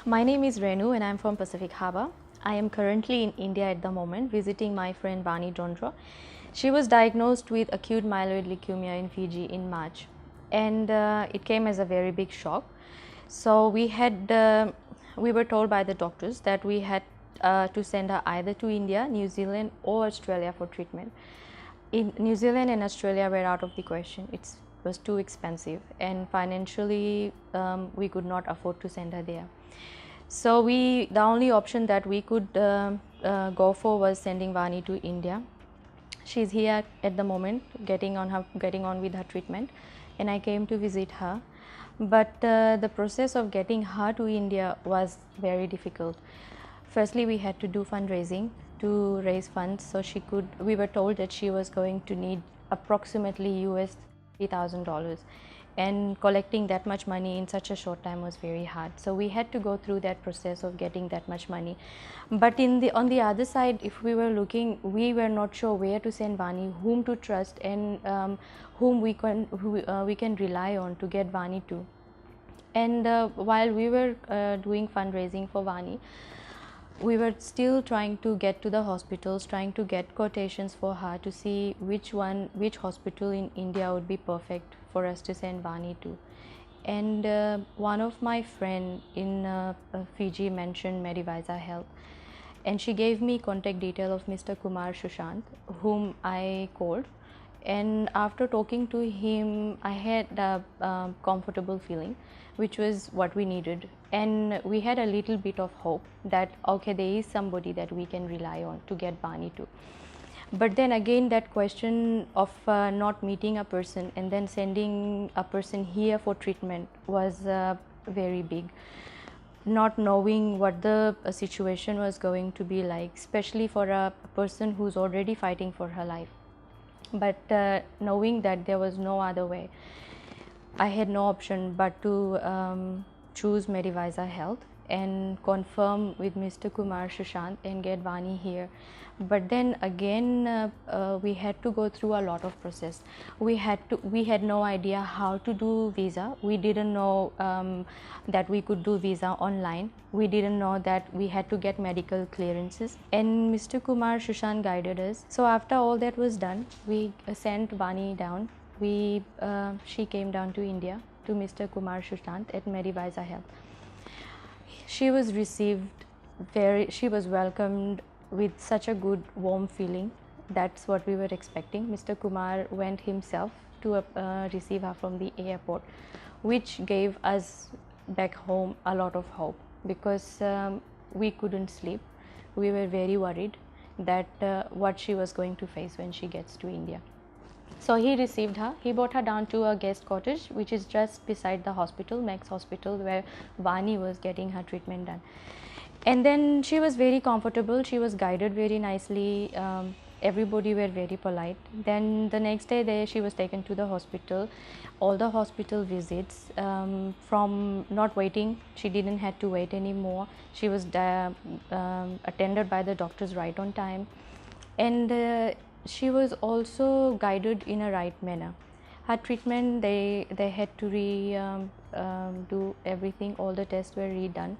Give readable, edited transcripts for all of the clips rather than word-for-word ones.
My name is Renu and I am from Pacific Harbour. I am currently in India at the moment visiting my friend Vani Dondra. She was diagnosed with acute myeloid leukemia in Fiji in March, and it came as a very big shock. So we were told by the doctors that we had to send her either to India, New Zealand or Australia for treatment. In New Zealand and Australia were out of the question. It was too expensive, and financially we could not afford to send her there. So the only option that we could go for was sending Vani to India. She's here at the moment, getting on with her treatment, and I came to visit her. But the process of getting her to India was very difficult. Firstly, we had to do fundraising to raise funds, so we were told that she was going to need approximately US $3,000, and collecting that much money in such a short time was very hard. So we had to go through that process of getting that much money. But on the other side, if we were looking, we were not sure where to send Vani, whom to trust, and whom we can rely on to get Vani to. And while we were doing fundraising for Vani, we were still trying to get to the hospitals, trying to get quotations for her to see which hospital in India would be perfect for us to send Vani to. And one of my friend in Fiji mentioned Medivisa Health, and she gave me contact detail of Mr. Kumar Sushant, whom I called. And after talking to him, I had a comfortable feeling, which was what we needed. And we had a little bit of hope that, okay, there is somebody that we can rely on to get Vani to. But then again, that question of not meeting a person and then sending a person here for treatment was very big. Not knowing what the situation was going to be like, especially for a person who's already fighting for her life. But knowing that there was no other way, I had no option but to choose Medivisa Health and confirm with Mr. Kumar Sushant and get Vani here. But then again, we had to go through a lot of process. We had no idea how to do visa. We didn't know that we could do visa online. We didn't know that we had to get medical clearances. And Mr. Kumar Sushant guided us. So after all that was done, we sent Vani down. She came down to India to Mr. Kumar Sushant at Medivisa Health. She was welcomed with such a good warm feeling. That's what we were expecting. Mr. Kumar went himself to receive her from the airport, which gave us back home a lot of hope, because we couldn't sleep. We were very worried that what she was going to face when she gets to India. So he received her. He brought her down to a guest cottage, which is just beside the hospital, Max Hospital, where Vani was getting her treatment done. And then she was very comfortable. She was guided very nicely. Everybody were very polite. Then the next day she was taken to the hospital. All the hospital visits, from not waiting, she didn't have to wait anymore. She was attended by the doctors right on time. And she was also guided in a right manner. Her treatment, they had to do everything. All the tests were redone.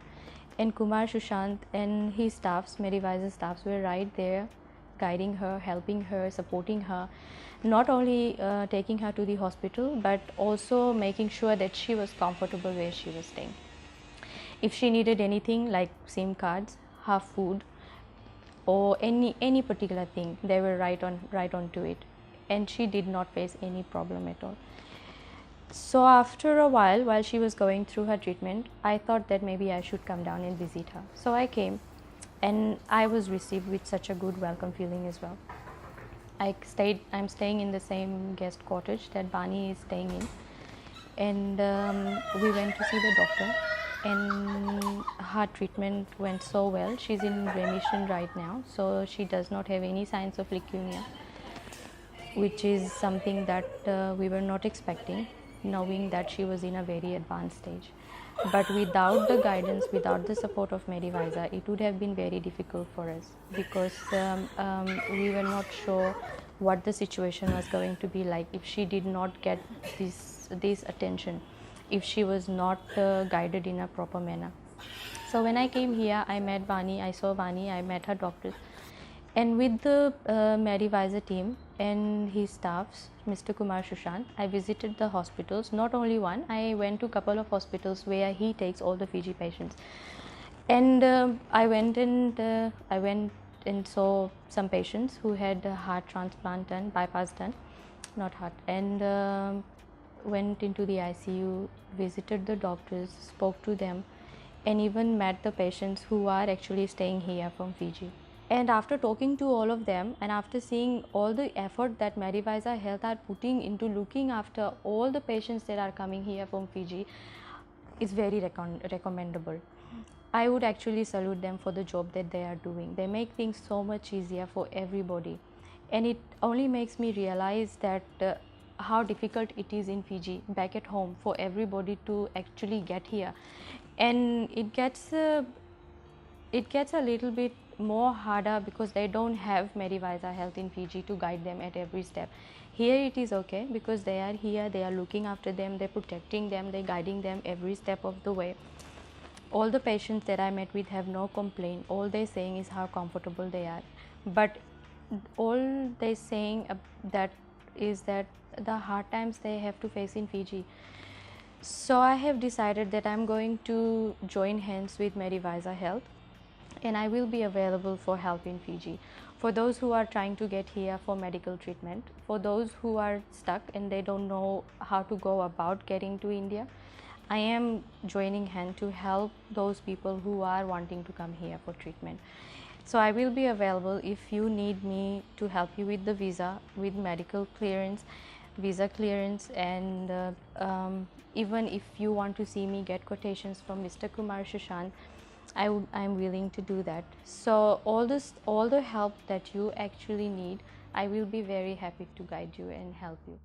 And Kumar Sushant and his staffs, Medivisa staffs, were right there, guiding her, helping her, supporting her, not only taking her to the hospital, but also making sure that she was comfortable where she was staying. If she needed anything like SIM cards, her food, or any particular thing, they were right on to it, and she did not face any problem at all. So after a while she was going through her treatment, I thought that maybe I should come down and visit her. So I came, and I was received with such a good welcome feeling as well. I'm staying in the same guest cottage that Vani is staying in, and we went to see the doctor, and her treatment went so well. She's in remission right now, so she does not have any signs of leukemia, which is something that we were not expecting, knowing that she was in a very advanced stage. But without the guidance, without the support of Medivisa, it would have been very difficult for us, because we were not sure what the situation was going to be like if she did not get this attention, if she was not guided in a proper manner. So when I came here, I met Vani, I saw Vani, I met her doctors. And with the Medivisor team and his staffs, Mr. Kumar Sushant, I visited the hospitals, not only one, I went to a couple of hospitals where he takes all the Fiji patients. And I went and saw some patients who had a heart transplant done, bypass done, not heart, and went into the ICU, visited the doctors, spoke to them, and even met the patients who are actually staying here from Fiji. And after talking to all of them and after seeing all the effort that Medivisor Health are putting into looking after all the patients that are coming here from Fiji, is very recommendable. I would actually salute them for the job that they are doing. They make things so much easier for everybody. And it only makes me realize that how difficult it is in Fiji, back at home, for everybody to actually get here. And it gets a little bit more harder because they don't have Medivisor Health in Fiji to guide them at every step. Here it is okay because they are here, they are looking after them, they're protecting them, they're guiding them every step of the way. All the patients that I met with have no complaint. All they're saying is how comfortable they are. But all they're saying that is that the hard times they have to face in Fiji. So I have decided that I'm going to join hands with Medivisor Health, and I will be available for help in Fiji. For those who are trying to get here for medical treatment, for those who are stuck and they don't know how to go about getting to India, I am joining hand to help those people who are wanting to come here for treatment. So I will be available if you need me to help you with the visa, with medical clearance, visa clearance, and even if you want to see me get quotations from Mr. Kumar Shashank, I'm willing to do that. So all the help that you actually need, I will be very happy to guide you and help you.